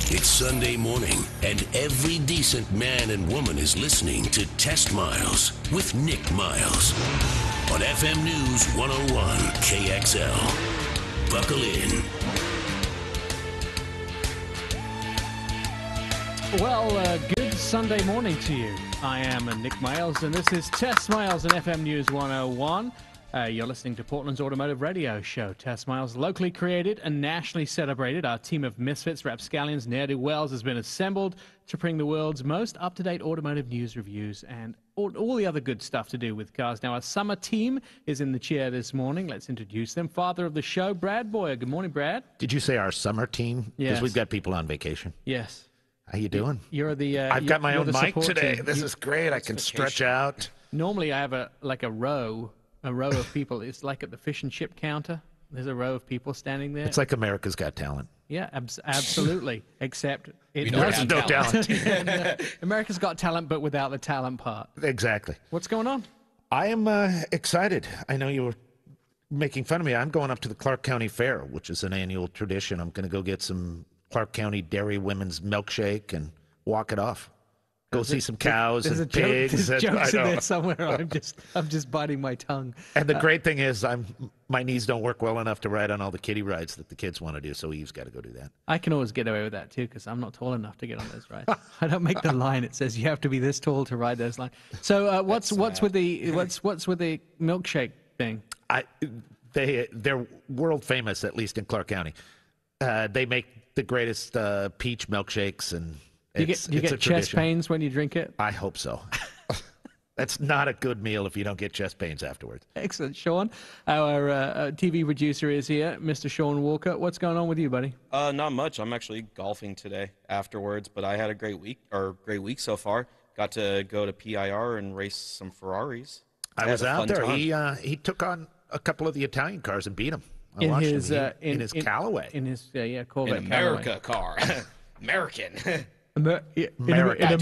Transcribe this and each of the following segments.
It's Sunday morning, and every decent man and woman is listening to Test Miles with Nick Miles on FM News 101 KXL. Buckle in. Well, good Sunday morning to you. I am Nick Miles, and this is Test Miles on FM News 101. You're listening to Portland's Automotive Radio Show. Test Miles, locally created and nationally celebrated. Our team of misfits, rapscallions, ne'er-do-wells has been assembled to bring the world's most up-to-date automotive news, reviews, and all the other good stuff to do with cars. Now, our summer team is in the chair this morning. Let's introduce them. Father of the show, Brad Boyer. Good morning, Brad. Did you say our summer team? Yes. Because we've got people on vacation. Yes. How you doing? You're the. I've got my own mic today. Team. This is great. I can stretch out. Normally, I have a row of people. It's like at the fish and chip counter. There's a row of people standing there. It's like America's Got Talent. Yeah, absolutely. Except it has no talent. America's Got Talent, but without the talent part. Exactly. What's going on? I am excited. I know you were making fun of me. I'm going up to the Clark County Fair, which is an annual tradition. I'm going to go get some Clark County Dairy Women's milkshake and walk it off. Go see some cows and pigs. There's jokes in there somewhere. I'm just biting my tongue. And the great thing is, my knees don't work well enough to ride on all the kiddie rides that the kids want to do. So Eve's got to go do that. I can always get away with that too because I'm not tall enough to get on those rides. I don't make the line. It says you have to be this tall to ride those lines. So what's with the milkshake thing? They're world famous, at least in Clark County. They make the greatest peach milkshakes and. You get chest pains when you drink it? I hope so. That's not a good meal if you don't get chest pains afterwards. Excellent. Sean, our TV producer is here, Mr. Sean Walker. What's going on with you, buddy? Not much. I'm actually golfing today afterwards, but I had a great week so far. Got to go to PIR and race some Ferraris. I was out there. He took on a couple of the Italian cars and beat them. In his Callaway. In his Corvette. In America car. American. In America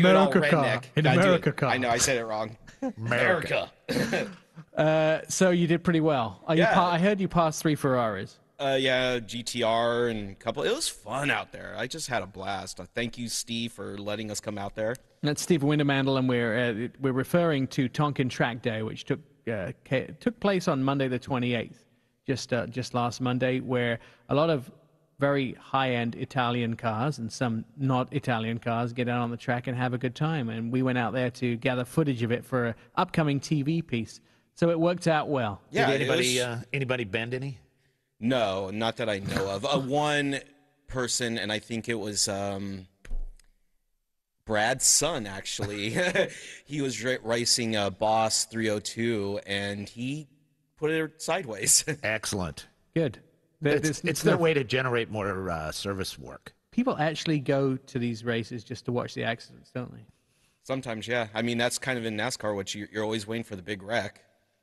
car. I know, I said it wrong. America. So you did pretty well. I heard you passed 3 Ferraris. Yeah, GTR and a couple. It was fun out there. I just had a blast. Thank you, Steve, for letting us come out there. That's Steve Wintermandel, and we're referring to Tonkin Track Day, which took place on Monday the 28th, just last Monday, where a lot of very high-end Italian cars and some not Italian cars get out on the track and have a good time. And we went out there to gather footage of it for an upcoming TV piece. So it worked out well. Yeah, Did anybody bend any? No, not that I know of. One person, and I think it was Brad's son, actually. He was racing a Boss 302, and he put it sideways. Excellent. Good. It's their way to generate more service work. People actually go to these races just to watch the accidents, don't they? Sometimes, yeah. I mean, that's kind of in NASCAR, which you're always waiting for the big wreck.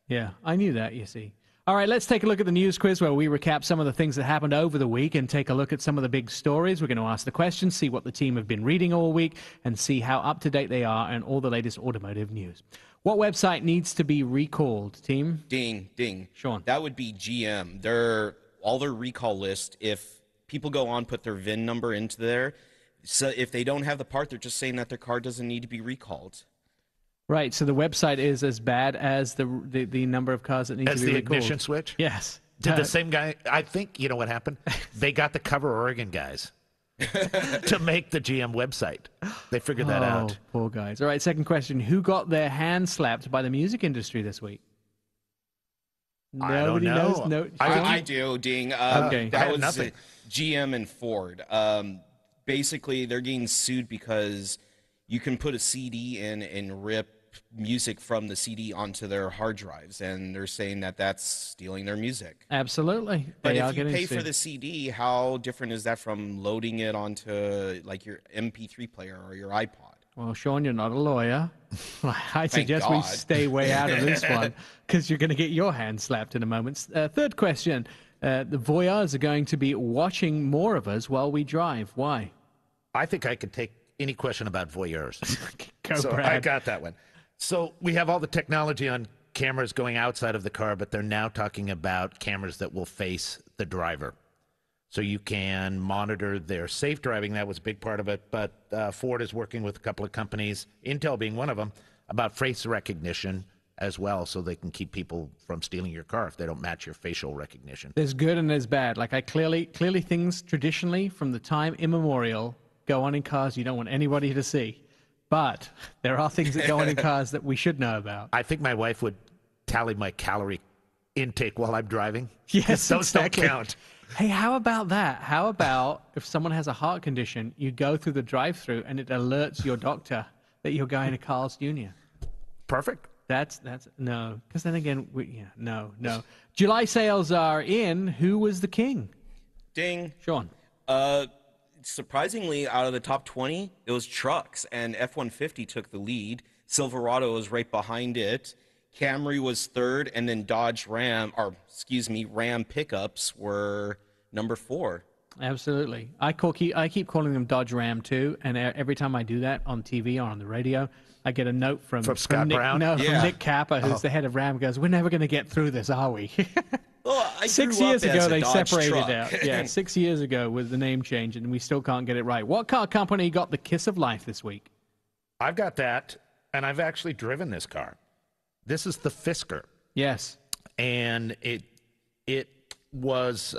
Yeah, I knew that, you see. All right, let's take a look at the news quiz where we recap some of the things that happened over the week and take a look at some of the big stories. We're going to ask the questions, see what the team have been reading all week, and see how up-to-date they are and all the latest automotive news. What website needs to be recalled, team? Ding. Sean. That would be GM. All their recall list, if people go on, put their VIN number into there, so if they don't have the part, they're just saying that their car doesn't need to be recalled. Right, so the website is as bad as the number of cars that need to be recalled. As the ignition switch? Yes. Did the same guy, I think, you know what happened? They got the Cover Oregon guys to make the GM website. They figured that out. Poor guys. All right, second question. Who got their hand slapped by the music industry this week? Nobody knows. No, I do, Ding. Okay. That was GM and Ford. Basically, they're getting sued because you can put a CD in and rip music from the CD onto their hard drives, and they're saying that that's stealing their music. Absolutely. But if you pay for the CD, how different is that from loading it onto like your MP3 player or your iPod? Well, Sean, you're not a lawyer. I suggest we stay way out of this one because you're going to get your hand slapped in a moment. Third question. The voyeurs are going to be watching more of us while we drive. Why? I think I could take any question about voyeurs. So Brad. I got that one. So we have all the technology on cameras going outside of the car, but they're now talking about cameras that will face the driver. so you can monitor their safe driving. That was a big part of it. But Ford is working with a couple of companies, Intel being one of them, about face recognition as well, so they can keep people from stealing your car if they don't match your facial recognition. There's good and there's bad. Like clearly things traditionally from the time immemorial go on in cars you don't want anybody to see. But there are things that go on in cars that we should know about. I think my wife would tally my calorie intake while I'm driving. Yes, those exactly. don't count. Hey, how about that? How about if someone has a heart condition, you go through the drive-thru and it alerts your doctor that you're going to Carl's Jr.? Perfect. That's no, because then again, no. July sales are in. Who was the king? Ding. Sean. Surprisingly, out of the top 20, it was trucks, and F-150 took the lead. Silverado was right behind it. Camry was third, and then Ram pickups were number 4. Absolutely. I keep calling them Dodge Ram too, and every time I do that on TV or on the radio, I get a note from Scott Brown? from Nick Capper, who's the head of Ram, goes, "We're never going to get through this, are we?" Well, 6 years ago, they separated truck. out. Yeah, 6 years ago with the name change, and we still can't get it right. What car company got the kiss of life this week? I've got that, and I've actually driven this car. This is the Fisker. Yes. And it was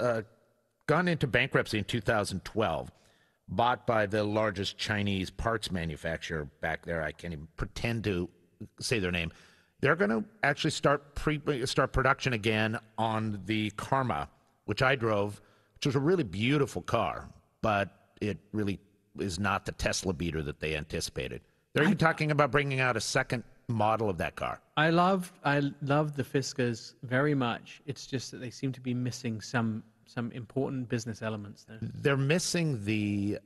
gone into bankruptcy in 2012, bought by the largest Chinese parts manufacturer back there. I can't even pretend to say their name. They're going to actually start production again on the Karma, which I drove, which was a really beautiful car, but it really is not the Tesla beater that they anticipated. They're even talking about bringing out a second model of that car. I love the Fiskers very much. It's just that they seem to be missing some important business elements there. They're missing the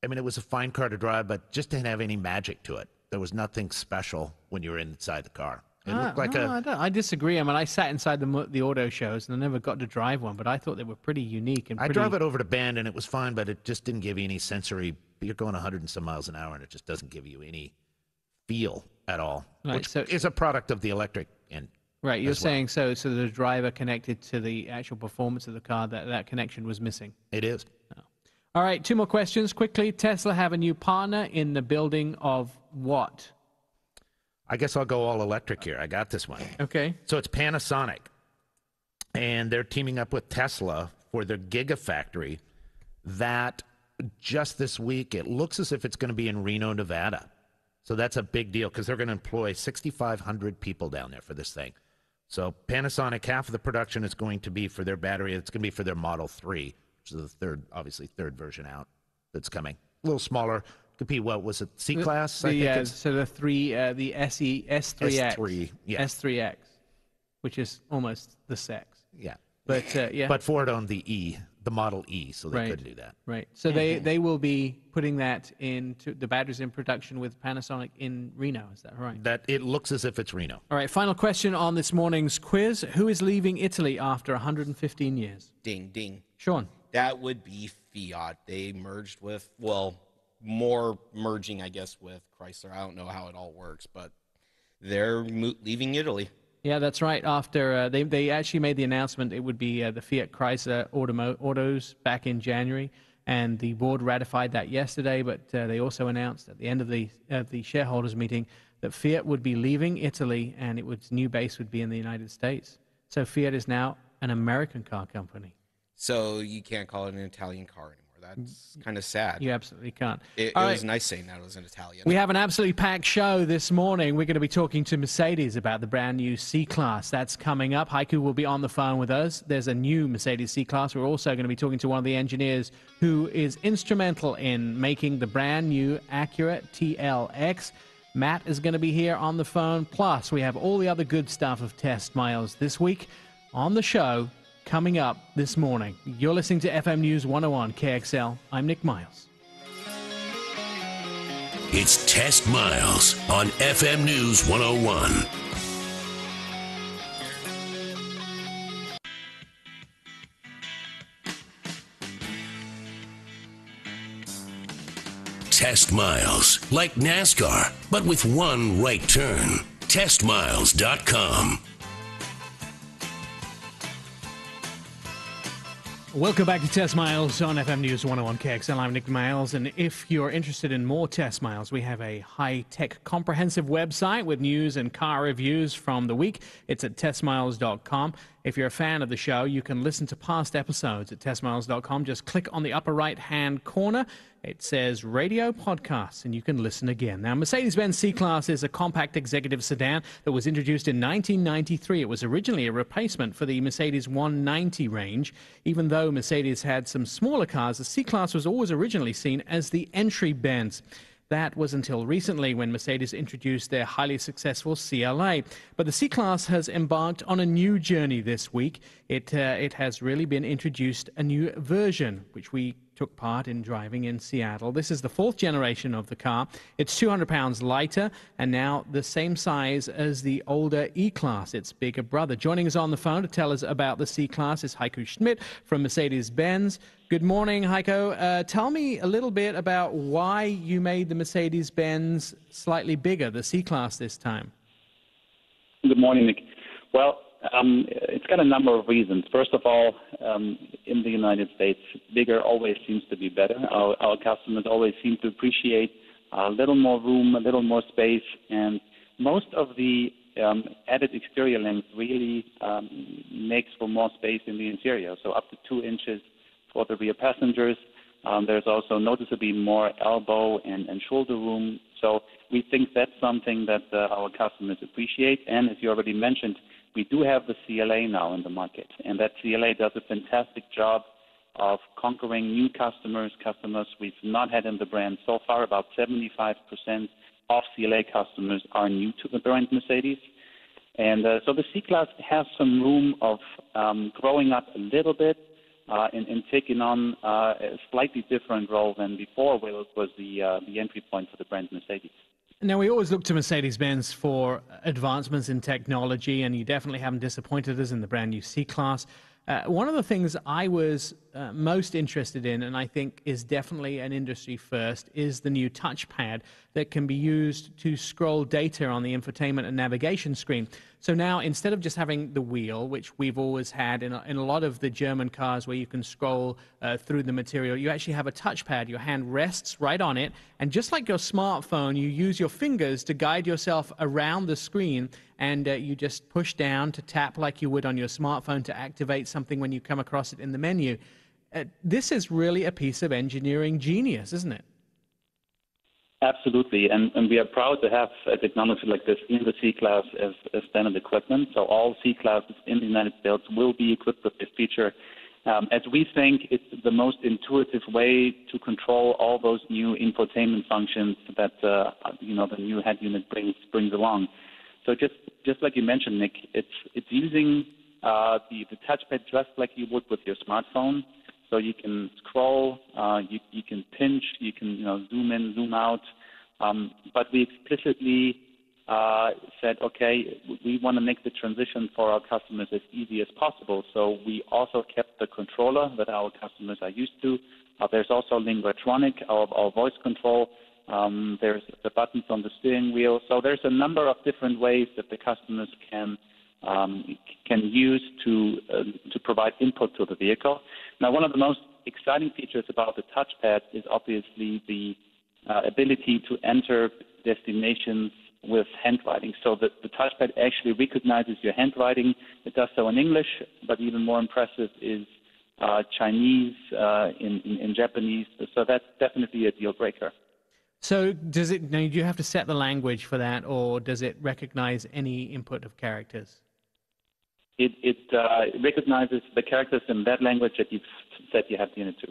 it was a fine car to drive, but just didn't have any magic to it. There was nothing special when you were inside the car. It looked like I disagree. I mean, I sat inside the auto shows and I never got to drive one, but I thought they were pretty unique and I drove it over to Bend and it was fine, but it just didn't give you any sensory. You're going 100 and some miles an hour and it just doesn't give you any feel at all, right, which is a product of the electric end. Right, you're saying so the driver connected to the actual performance of the car, that connection was missing. It is. Oh. All right, 2 more questions quickly. Tesla have a new partner in the building of what? I guess I'll go all electric here. I got this one. Okay. So it's Panasonic, and they're teaming up with Tesla for their Gigafactory that just this week, it looks as if it's going to be in Reno, Nevada. So that's a big deal because they're going to employ 6,500 people down there for this thing. So Panasonic, half of the production is going to be for their battery. It's going to be for their Model 3, which is the third version out that's coming. A little smaller. Could be, what was it, C-Class? So the S3X. S3, yeah. S3X, which is almost the sex. Yeah. But, yeah. But Ford owned the Model E, so they couldn't do that. Right. So they will be putting that into the batteries in production with Panasonic in Reno. Is that right? That it looks as if it's Reno. All right. Final question on this morning's quiz: who is leaving Italy after 115 years? Ding, ding. Sean. That would be Fiat. They merged with, more merging, I guess, with Chrysler. I don't know how it all works, but they're leaving Italy. Yeah, that's right. After they actually made the announcement, it would be the Fiat Chrysler Autos back in January, and the board ratified that yesterday. But they also announced at the end of the shareholders meeting that Fiat would be leaving Italy, and its new base would be in the United States. So Fiat is now an American car company. So you can't call it an Italian car anymore. That's kind of sad. You absolutely can't. It was nice saying that it was an Italian. We have an absolutely packed show this morning. We're going to be talking to Mercedes about the brand new C-Class. That's coming up. Haiku will be on the phone with us. There's a new Mercedes C-Class. We're also going to be talking to one of the engineers who is instrumental in making the brand new Acura TLX. Matt is going to be here on the phone. Plus, we have all the other good stuff of Test Miles this week on the show. Coming up this morning. You're listening to FM News 101 KXL. I'm Nick Miles. It's Test Miles on FM News 101. Test Miles, like NASCAR, but with one right turn. TestMiles.com. Welcome back to Test Miles on FM News 101 KXL. I'm Nick Miles, and if you're interested in more Test Miles, we have a high-tech comprehensive website with news and car reviews from the week. It's at testmiles.com. If you're a fan of the show, you can listen to past episodes at testmiles.com. Just click on the upper right-hand corner. It says Radio Podcasts, and you can listen again. Now, Mercedes-Benz C-Class is a compact executive sedan that was introduced in 1993. It was originally a replacement for the Mercedes 190 range. Even though Mercedes had some smaller cars, the C-Class was always originally seen as the entry Benz. That was until recently when Mercedes introduced their highly successful CLA. But the C-Class has embarked on a new journey this week. It has really been introduced a new version, which we took part in driving in Seattle. This is the fourth generation of the car. It's 200 pounds lighter and now the same size as the older E-Class, its bigger brother. Joining us on the phone to tell us about the C-Class is Heiko Schmidt from Mercedes-Benz. Good morning, Heiko. Tell me a little bit about why you made the Mercedes-Benz slightly bigger, the C-Class this time. Good morning, Nick. Well, it's got a number of reasons. First of all, in the United States, bigger always seems to be better. Our customers always seem to appreciate a little more room, a little more space, and most of the added exterior length really makes for more space in the interior, so up to 2 inches for the rear passengers. There's also noticeably more elbow and shoulder room, so we think that's something that our customers appreciate. And as you already mentioned, we do have the CLA now in the market, and that CLA does a fantastic job of conquering new customers we've not had in the brand so far. About 75% of CLA customers are new to the brand Mercedes. And so the C-Class has some room of growing up a little bit and taking on a slightly different role than before, where it was the entry point for the brand Mercedes. Now, we always look to Mercedes-Benz for advancements in technology, and you definitely haven't disappointed us in the brand new C-Class. One of the things I was most interested in, and I think is definitely an industry first, is the new touchpad that can be used to scroll data on the infotainment and navigation screen. So now, instead of just having the wheel, which we've always had in a lot of the German cars where you can scroll through the material, you actually have a touchpad. Your hand rests right on it, and just like your smartphone, you use your fingers to guide yourself around the screen, and you just push down to tap like you would on your smartphone to activate something when you come across it in the menu. This is really a piece of engineering genius, isn't it? Absolutely, and we are proud to have a technology like this in the C-Class as standard equipment. So all C-Classes in the United States will be equipped with this feature, as we think it's the most intuitive way to control all those new infotainment functions that the new head unit brings along. So just like you mentioned, Nick, it's using the touchpad just like you would with your smartphone. So you can scroll, you can pinch, you can zoom in, zoom out. But we explicitly said, okay, we want to make the transition for our customers as easy as possible. So we also kept the controller that our customers are used to. There's also Linguatronic, our voice control. There's the buttons on the steering wheel. So there's a number of different ways that the customers can use to provide input to the vehicle. Now, one of the most exciting features about the touchpad is obviously the ability to enter destinations with handwriting. So the touchpad actually recognizes your handwriting. It does so in English, but even more impressive is Chinese, in Japanese. So that's definitely a deal breaker. So do you have to set the language for that, or does it recognize any input of characters? It recognizes the characters in that language that you've said you have the unit to.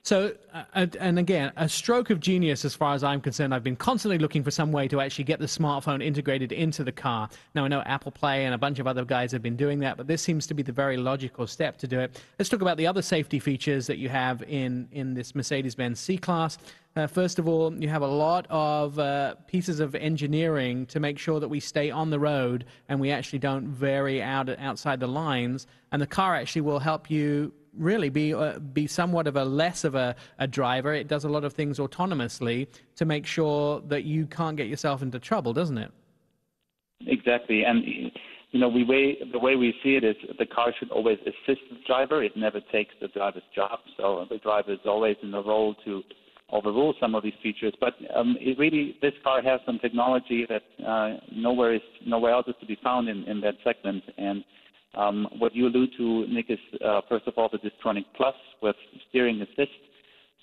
So, and again, a stroke of genius as far as I'm concerned. I've been constantly looking for some way to actually get the smartphone integrated into the car. Now, I know Apple Play and a bunch of other guys have been doing that, but this seems to be the very logical step to do it. Let's talk about the other safety features that you have in this Mercedes-Benz C-Class. First of all, you have a lot of pieces of engineering to make sure that we stay on the road and we actually don't vary outside the lines. And the car actually will help you really be somewhat of a less of a driver. It does a lot of things autonomously to make sure that you can't get yourself into trouble, doesn't it? Exactly. And the way we see it is the car should always assist the driver. It never takes the driver's job. So the driver is always in the role to overrule some of these features. But this car has some technology that nowhere else is to be found in that segment. And what you allude to, Nick, is first of all the Distronic Plus with steering assist.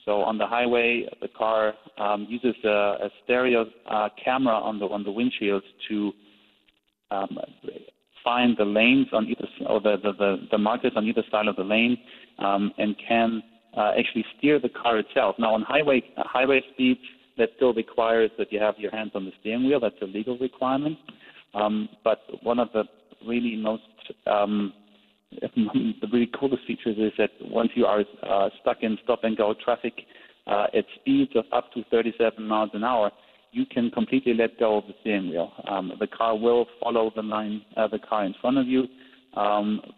So on the highway, the car uses a stereo camera on the windshield to find the lanes on either, or the markers on either side of the lane, and can actually steer the car itself. Now, on highway speeds, that still requires that you have your hands on the steering wheel. That's a legal requirement. But one of the really the really coolest features is that once you are stuck in stop-and-go traffic at speeds of up to 37 miles an hour, you can completely let go of the steering wheel. The car will follow the line, the car in front of you,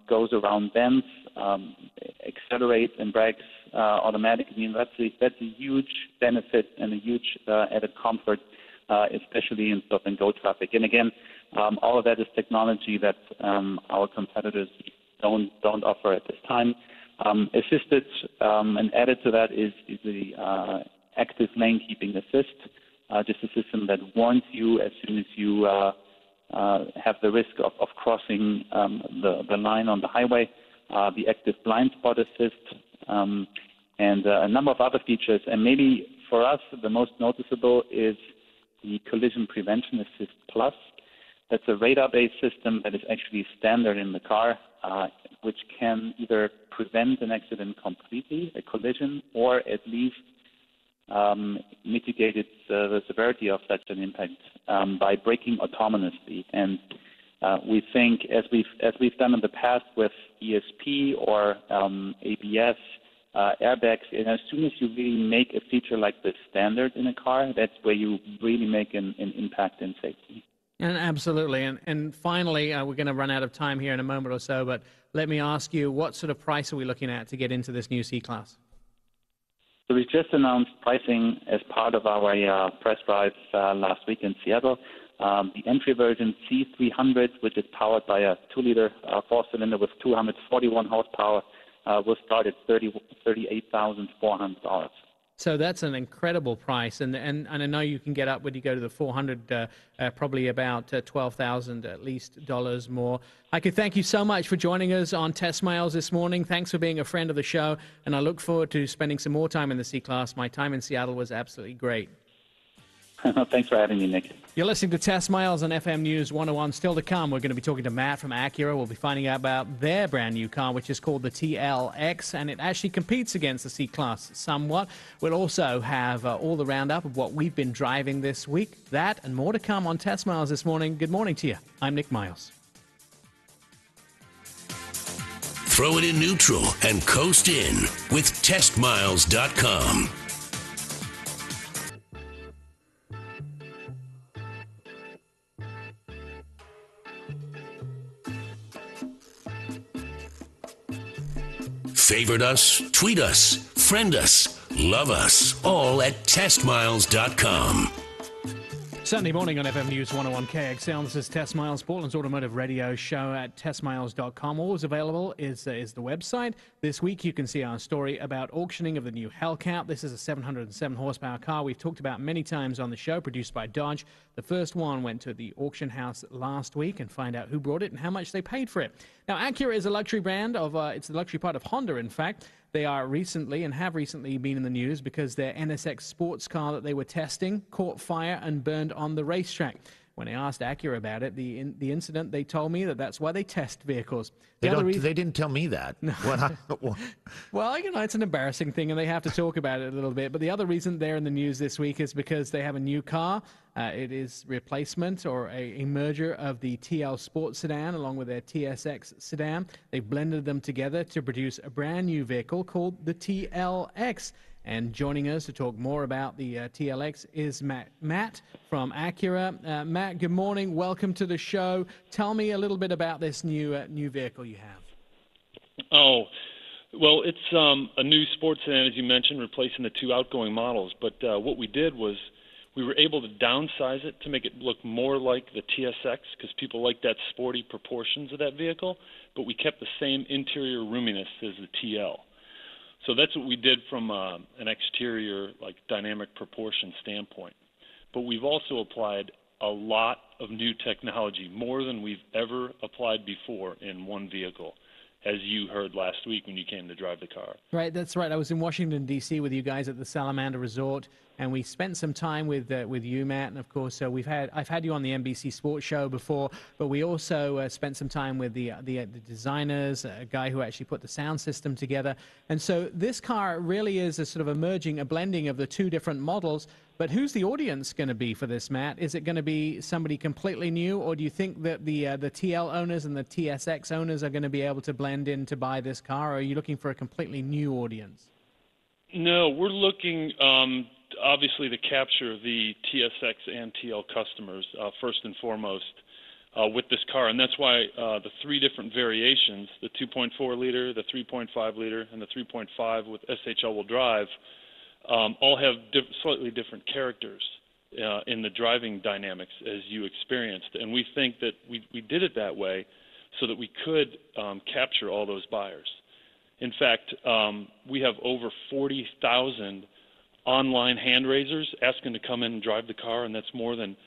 goes around bends, accelerates and brakes automatically. And that's a huge benefit and a huge added comfort, especially in stop-and-go traffic. And again, all of that is technology that our competitors don't offer at this time. Assisted and added to that is the active lane keeping assist, just a system that warns you as soon as you have the risk of crossing the line on the highway, the active blind spot assist, and a number of other features. And maybe for us, the most noticeable is the Collision Prevention Assist Plus. That's a radar-based system that is actually standard in the car, which can either prevent an accident completely, a collision, or at least mitigate the severity of such an impact by braking autonomously. And we think, as we've done in the past with ESP or ABS, airbags, and as soon as you really make a feature like this standard in a car, that's where you really make an impact in safety. And absolutely. And finally, we're going to run out of time here in a moment or so, but let me ask you, what sort of price are we looking at to get into this new C-Class? So we just announced pricing as part of our press drive last week in Seattle. The entry version C300, which is powered by a 2-liter four-cylinder with 241 horsepower, will start at $38,400. So that's an incredible price, and I know you can get up when you go to the 400, probably about $12,000 at least dollars more. I could thank you so much for joining us on TestMiles this morning. Thanks for being a friend of the show, and I look forward to spending some more time in the C-Class. My time in Seattle was absolutely great. Thanks for having me, Nick. You're listening to TestMiles on FM News 101. Still to come, we're going to be talking to Matt from Acura. We'll be finding out about their brand new car, which is called the TLX, and it actually competes against the C-Class somewhat. We'll also have all the roundup of what we've been driving this week. That and more to come on TestMiles this morning. Good morning to you. I'm Nick Miles. Throw it in neutral and coast in with TestMiles.com. Favorite us, tweet us, friend us, love us, all at TestMiles.com. Sunday morning on FM News 101 KXL. This is Test Miles, Portland's automotive radio show at TestMiles.com. Always available is the website. This week you can see our story about auctioning of the new Hellcat. This is a 707 horsepower car we've talked about many times on the show, produced by Dodge. The first one went to the auction house last week, and find out who brought it and how much they paid for it. Now, Acura is a luxury brand of, it's the luxury part of Honda, in fact. They are recently and have recently been in the news because their NSX sports car that they were testing caught fire and burned on the racetrack. When I asked Acura about it, the incident, they told me that that's why they test vehicles. They didn't tell me that. Well, you know, it's an embarrassing thing, and they have to talk about it a little bit. But the other reason they're in the news this week is because they have a new car. It is replacement or a merger of the TL Sport sedan along with their TSX sedan. They've blended them together to produce a brand new vehicle called the TLX. And joining us to talk more about the TLX is Matt from Acura. Matt, good morning. Welcome to the show. Tell me a little bit about this new vehicle you have. Oh, well, it's a new sports sedan, as you mentioned, replacing the two outgoing models. But what we did was We were able to downsize it to make it look more like the TSX because people like that sporty proportions of that vehicle, but we kept the same interior roominess as the TL. So that's what we did from an exterior, like dynamic proportion standpoint. But we've also applied a lot of new technology, more than we've ever applied before in one vehicle, as you heard last week when you came to drive the car. Right, that's right. I was in Washington, D.C. with you guys at the Salamander Resort, and we spent some time with you, Matt. And, of course, I've had you on the NBC Sports Show before, but we also spent some time with the designers, a guy who actually put the sound system together. And so this car really is a sort of a blending of the two different models. But who's the audience going to be for this, Matt? Is it going to be somebody completely new, or do you think that the TL owners and the TSX owners are going to be able to blend in to buy this car, or are you looking for a completely new audience? No, we're looking, obviously, to capture the TSX and TL customers, first and foremost, with this car. And that's why the three different variations, the 2.4-liter, the 3.5-liter, and the 3.5 with SHL-wheel drive, all have slightly different characters in the driving dynamics as you experienced. And we think that we did it that way so that we could capture all those buyers. In fact, we have over 40,000 online hand raisers asking to come in and drive the car, and that's more than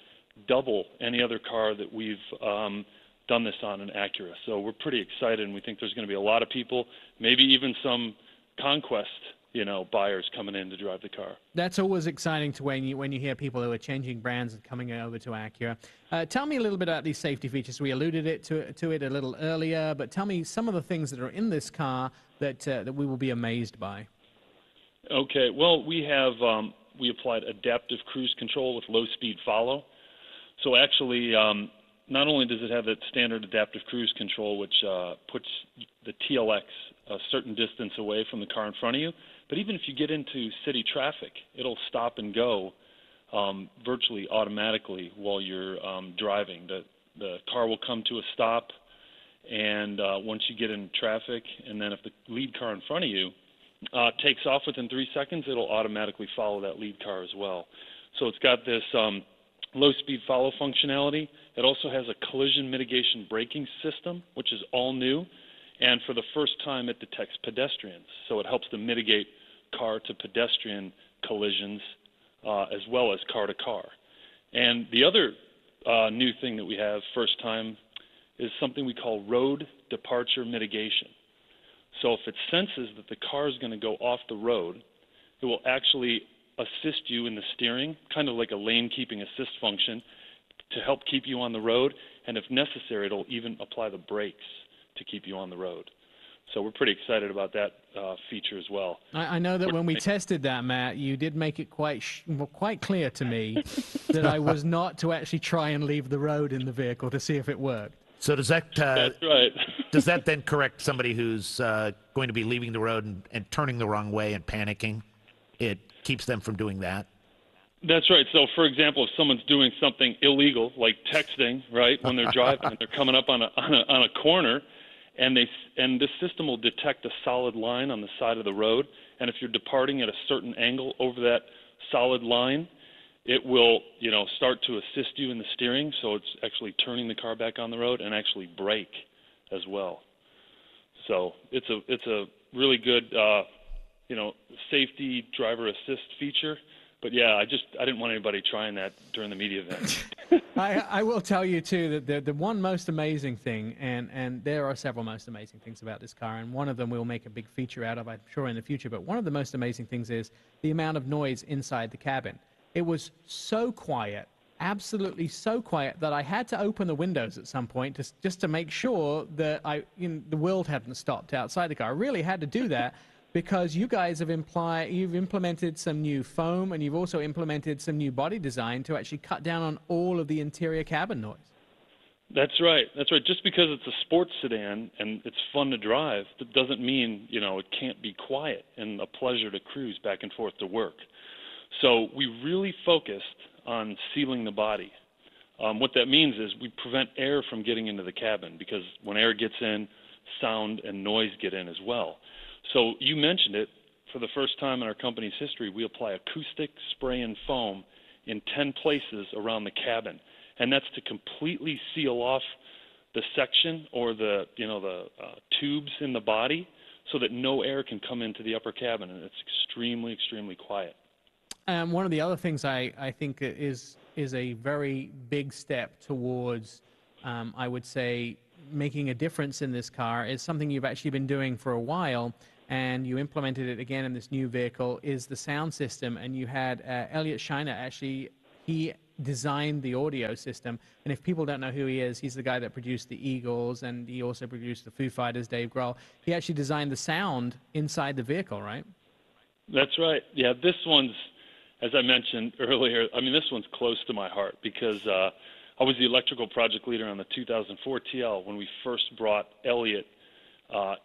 double any other car that we've done this on in Acura. So we're pretty excited, and we think there's going to be a lot of people, maybe even some conquest buyers coming in to drive the car. That's always exciting to when you hear people who are changing brands and coming over to Acura. Tell me a little bit about these safety features. We alluded to it a little earlier, but tell me some of the things that are in this car that we will be amazed by. Okay, well, we applied adaptive cruise control with low-speed follow. So actually, not only does it have that standard adaptive cruise control, which puts the TLX a certain distance away from the car in front of you, but even if you get into city traffic, it'll stop and go virtually automatically while you're driving. The car will come to a stop, and once you get in traffic, and then if the lead car in front of you takes off within 3 seconds, it'll automatically follow that lead car as well. So it's got this low-speed follow functionality. It also has a collision mitigation braking system, which is all new, and for the first time it detects pedestrians. So it helps to mitigate car-to-pedestrian collisions as well as car-to-car. And the other new thing that we have first time is something we call road departure mitigation. So if it senses that the car is going to go off the road, it will actually assist you in the steering, kind of like a lane-keeping assist function, to help keep you on the road, and if necessary, it'll even apply the brakes to keep you on the road. So we're pretty excited about that feature as well. I know that when we tested that, Matt, you did make it quite clear to me that I was not to actually try and leave the road in the vehicle to see if it worked. So does that That's right. does that then correct somebody who's going to be leaving the road and turning the wrong way and panicking? It keeps them from doing that? That's right. So, for example, if someone's doing something illegal, like texting, right, when they're driving and they're coming up on a corner, and this system will detect a solid line on the side of the road, and if you're departing at a certain angle over that solid line, it will, start to assist you in the steering, so it's actually turning the car back on the road and actually brake as well. So it's a really good, safety driver assist feature. But yeah, I didn't want anybody trying that during the media event. I will tell you too that the one most amazing thing, and there are several most amazing things about this car, and one of them we'll make a big feature out of, I'm sure, in the future. But one of the most amazing things is the amount of noise inside the cabin. It was so quiet, absolutely so quiet, that I had to open the windows at some point just to make sure that the world hadn't stopped outside the car. I really had to do that. Because you guys you've implemented some new foam, and you've also implemented some new body design to actually cut down on all of the interior cabin noise. That's right. That's right. Just because it's a sports sedan and it's fun to drive, that doesn't mean, it can't be quiet and a pleasure to cruise back and forth to work. So we really focused on sealing the body. What that means is we prevent air from getting into the cabin, because when air gets in, sound and noise get in as well. So you mentioned it, for the first time in our company's history, we apply acoustic spray and foam in 10 places around the cabin, and that's to completely seal off the section or the tubes in the body so that no air can come into the upper cabin, and it's extremely, extremely quiet. One of the other things I think is a very big step towards, I would say, making a difference in this car is something you've actually been doing for a while, and you implemented it again in this new vehicle, is the sound system. And you had Elliot Shiner, actually, he designed the audio system. And if people don't know who he is, he's the guy that produced the Eagles, and he also produced the Foo Fighters, Dave Grohl. He actually designed the sound inside the vehicle, right? That's right. Yeah, this one's, as I mentioned earlier, I mean, this one's close to my heart because I was the electrical project leader on the 2004 TL when we first brought Elliot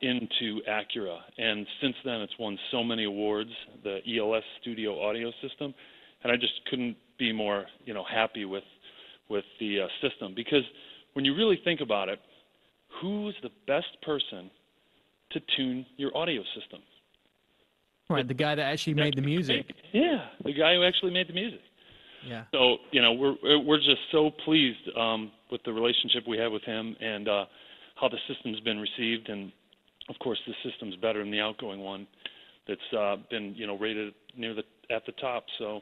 into Acura. And since then, it's won so many awards, the ELS studio audio system. And I just couldn't be more, happy with the system. Because when you really think about it, who's the best person to tune your audio system? Right, the guy that actually made the music. Yeah, the guy who actually made the music. Yeah. So, we're just so pleased with the relationship we have with him and how the system's been received. And, of course, the system's better than the outgoing one that's been, rated at the top. So.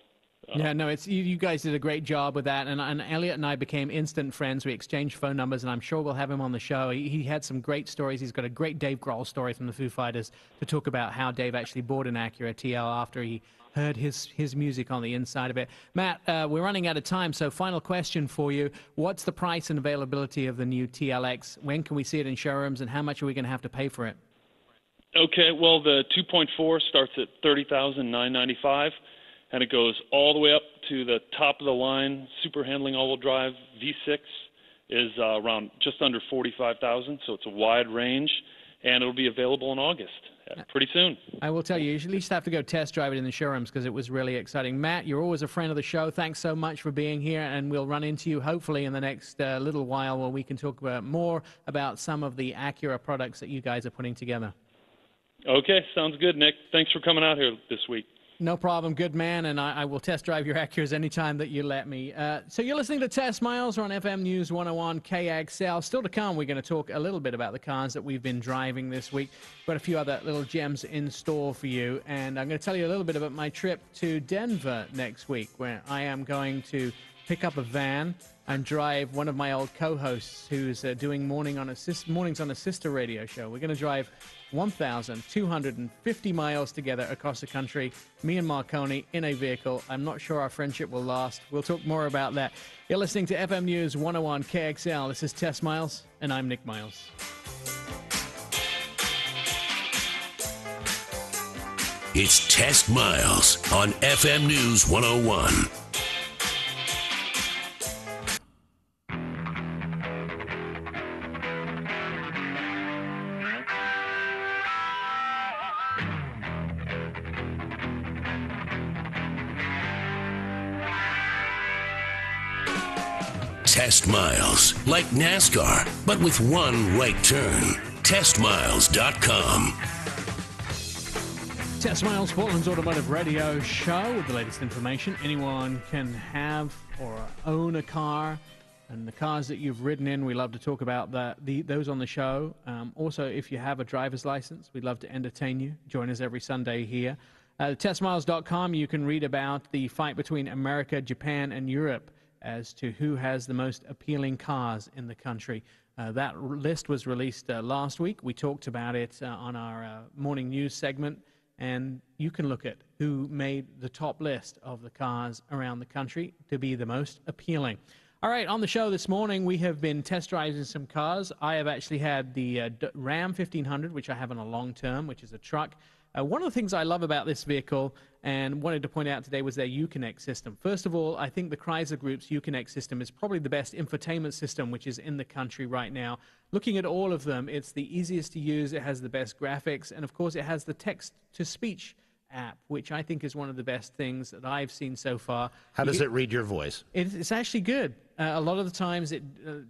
Yeah, no, it's you guys did a great job with that, and Elliot and I became instant friends. We exchanged phone numbers, and I'm sure we'll have him on the show. He had some great stories. He's got a great Dave Grohl story from the Foo Fighters to talk about how Dave actually bought an Acura TL after he heard his music on the inside of it. Matt, we're running out of time, so final question for you. What's the price and availability of the new TLX? When can we see it in showrooms, and how much are we going to have to pay for it? Okay, well, the 2.4 starts at $30,995. And it goes all the way up to the top of the line. Super handling all-wheel drive V6 is around just under $45,000, so it's a wide range, and it'll be available in August, pretty soon. I will tell you, you at least have to go test drive it in the showrooms because it was really exciting. Matt, you're always a friend of the show. Thanks so much for being here, and we'll run into you hopefully in the next little while where we can talk more about some of the Acura products that you guys are putting together. Okay, sounds good, Nick. Thanks for coming out here this week. No problem. Good man, and I will test drive your Acuras anytime that you let me. So you're listening to Test Miles on FM News 101 KXL. Still to come, we're going to talk a little bit about the cars that we've been driving this week. Got a few other little gems in store for you, and I'm going to tell you a little bit about my trip to Denver next week, where I am going to pick up a van and drive one of my old co-hosts who's doing mornings on a sister radio show. We're going to drive 1,250 miles together across the country, me and Marconi in a vehicle. I'm not sure our friendship will last. We'll talk more about that. You're listening to FM News 101 KXL. This is Test Miles, and I'm Nick Miles. It's Test Miles on FM News 101. Test Miles, like NASCAR, but with one right turn. TestMiles.com. Test Miles, Portland's Automotive Radio Show with the latest information. Anyone can have or own a car, and the cars that you've ridden in, we love to talk about those on the show. Also, if you have a driver's license, we'd love to entertain you. Join us every Sunday here. TestMiles.com, you can read about the fight between America, Japan, and Europe as to who has the most appealing cars in the country. That list was released last week. We talked about it on our morning news segment, and you can look at who made the top list of the cars around the country to be the most appealing. All right, on the show this morning, we have been test driving some cars. I have actually had the Ram 1500, which I have on a long term, which is a truck. One of the things I love about this vehicle and wanted to point out today was their Uconnect system. First of all, I think the Chrysler Group's Uconnect system is probably the best infotainment system which is in the country right now. Looking at all of them, it's the easiest to use, it has the best graphics, and of course it has the text-to-speech app, which I think is one of the best things that I've seen so far. How does it read your voice? It's actually good. A lot of the times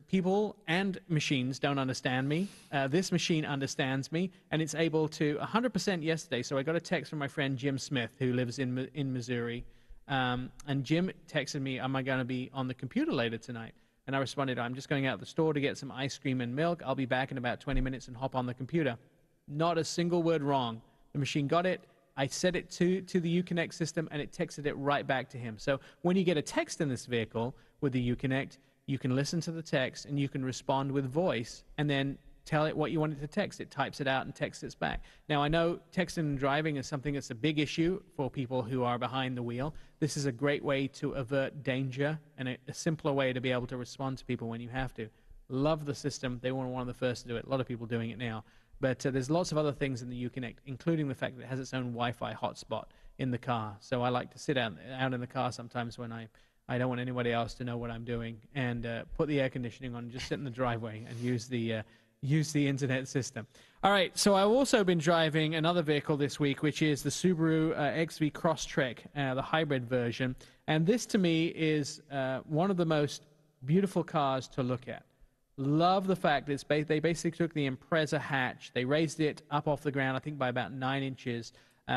people and machines don't understand me. This machine understands me, and it's able to 100% yesterday. So I got a text from my friend Jim Smith, who lives in Missouri, And Jim texted me, am I going to be on the computer later tonight? And I responded, I'm just going out the store to get some ice cream and milk. I'll be back in about 20 minutes and hop on the computer. Not a single word wrong. The machine got it. I set it to the Uconnect system, and it texted it right back to him. So when you get a text in this vehicle with the Uconnect, you can listen to the text, and you can respond with voice, and then tell it what you want it to text. It types it out and texts it back. Now, I know texting and driving is something that's a big issue for people who are behind the wheel. This is a great way to avert danger and a simpler way to be able to respond to people when you have to. Love the system. They were one of the first to do it. A lot of people doing it now. But there's lots of other things in the Uconnect, including the fact that it has its own Wi-Fi hotspot in the car. So I like to sit out in the car sometimes when I don't want anybody else to know what I'm doing, and put the air conditioning on, just sit in the driveway and use the internet system. All right, so I've also been driving another vehicle this week, which is the Subaru XV Crosstrek, the hybrid version. And this, to me, is one of the most beautiful cars to look at. Love the fact that they basically took the Impreza hatch, they raised it up off the ground, I think by about 9 inches.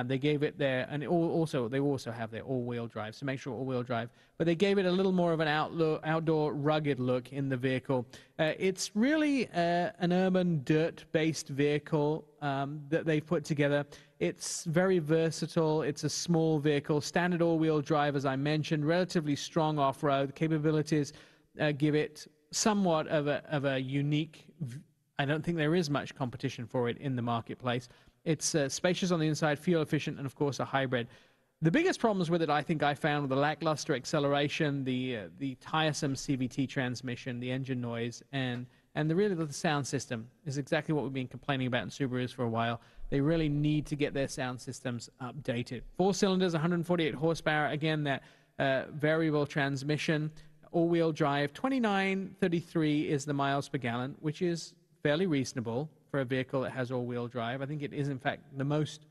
They gave it their, and they also have their all-wheel drive, so make sure all-wheel drive. But they gave it a little more of an outdoor rugged look in the vehicle. It's really an urban dirt-based vehicle that they've put together. It's very versatile. It's a small vehicle, standard all-wheel drive, as I mentioned, relatively strong off-road capabilities. Give it somewhat of a unique. I don't think there is much competition for it in the marketplace. It's spacious on the inside, fuel efficient, and of course a hybrid. The biggest problems with it, I think, I found were the lackluster acceleration, the tiresome CVT transmission, the engine noise, and the sound system is exactly what we've been complaining about in Subarus for a while. They really need to get their sound systems updated. 4 cylinders, 148 horsepower. Again, that variable transmission, all-wheel drive. 29.33 is the miles per gallon, which is fairly reasonable for a vehicle that has all-wheel drive. I think it is, in fact, the most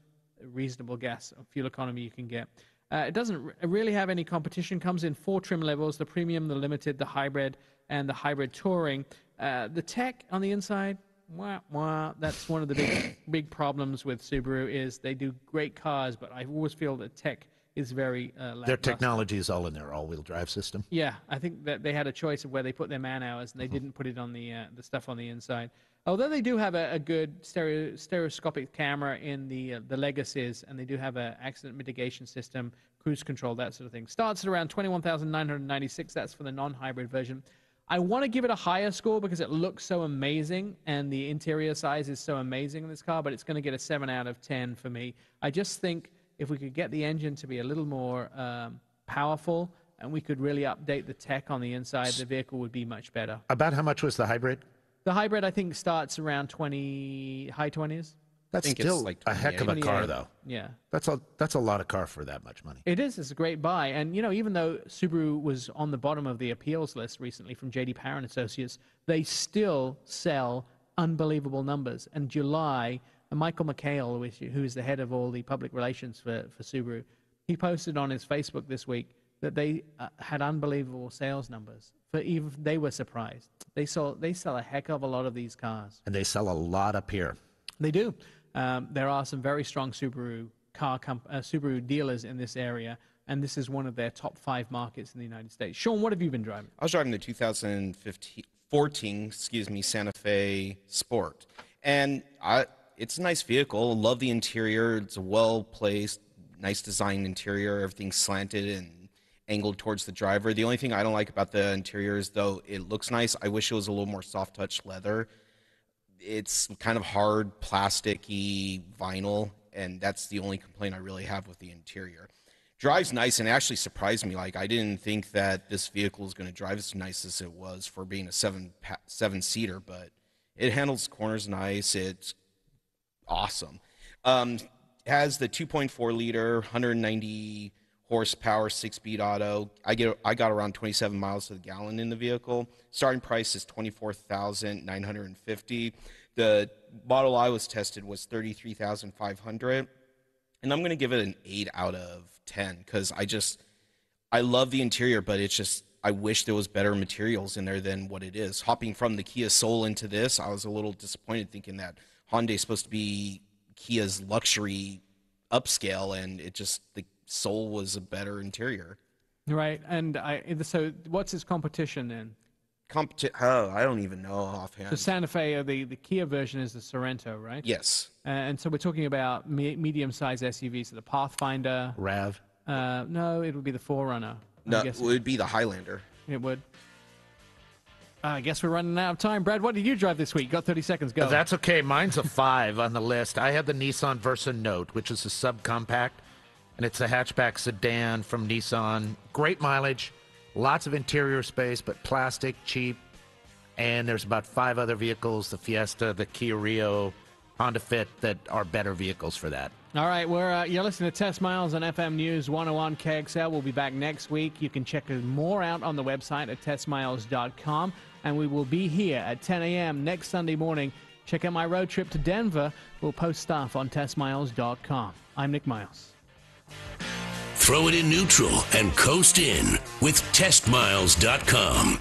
reasonable gas fuel economy you can get. It doesn't really have any competition. Comes in 4 trim levels: the Premium, the Limited, the Hybrid, and the Hybrid Touring. The tech on the inside, that's one of the big problems with Subaru, is they do great cars, but I always feel that tech is very lackluster. Their technology is all in their all-wheel drive system. Yeah, I think that they had a choice of where they put their man hours, and they didn't put it on the stuff on the inside. Although they do have a good stereoscopic camera in the Legacies, and they do have an accident mitigation system, cruise control, that sort of thing. Starts at around 21,996. That's for the non-hybrid version. I want to give it a higher score because it looks so amazing, and the interior size is so amazing in this car, but it's going to get a 7 out of 10 for me. I just think if we could get the engine to be a little more powerful, and we could really update the tech on the inside, the vehicle would be much better. About how much was the hybrid? The hybrid, I think, starts around high 20s. That's still like a heck of a car, though. Yeah. That's a lot of car for that much money. It is. It's a great buy. And, even though Subaru was on the bottom of the appeals list recently from J.D. Power and Associates, they still sell unbelievable numbers. And July, Michael McHale, who is the head of all the public relations for Subaru, he posted on his Facebook this week that they had unbelievable sales numbers. But even they were surprised. They sell a heck of a lot of these cars. And they sell a lot up here. They do. There are some very strong Subaru Subaru dealers in this area, and this is one of their top 5 markets in the United States. Sean, what have you been driving? I was driving the 2014 Santa Fe Sport, and it's a nice vehicle. Love the interior. It's a well-placed, nice design interior. Everything's slanted and angled towards the driver. The only thing I don't like about the interior is, though it looks nice, I wish it was a little more soft-touch leather. It's kind of hard, plasticky vinyl, and that's the only complaint I really have with the interior. Drives nice, and actually surprised me. Like, I didn't think that this vehicle was going to drive as nice as it was for being a seven-seater, but it handles corners nice. It's awesome. Has the 2.4-liter, 190 horsepower, 6-speed auto. I got around 27 miles to the gallon in the vehicle. Starting price is $24,950. The Model I was tested was $33,500, and I'm going to give it an 8 out of 10 because I love the interior, but it's just I wish there was better materials in there than what it is. Hopping from the Kia Soul into this, I was a little disappointed thinking that Hyundai is supposed to be Kia's luxury upscale, and Soul was a better interior. Right. And so what's its competition then? I don't even know offhand. So Santa Fe, the Kia version is the Sorento, right? Yes. And so we're talking about medium-sized SUVs, so the Pathfinder. RAV. No, it would be the 4Runner. No, it would be the Highlander. It would. I guess we're running out of time. Brad, what did you drive this week? Got 30 seconds. Go. That's okay. Mine's a 5 on the list. I had the Nissan Versa Note, which is a subcompact, and it's a hatchback sedan from Nissan. Great mileage, lots of interior space, but plastic, cheap. And there's about 5 other vehicles, the Fiesta, the Kia Rio, Honda Fit, that are better vehicles for that. All right, you're listening to Test Miles on FM News 101 KXL. We'll be back next week. You can check more out on the website at testmiles.com. And we will be here at 10 a.m. next Sunday morning. Check out my road trip to Denver. We'll post stuff on testmiles.com. I'm Nick Miles. Throw it in neutral and coast in with testmiles.com.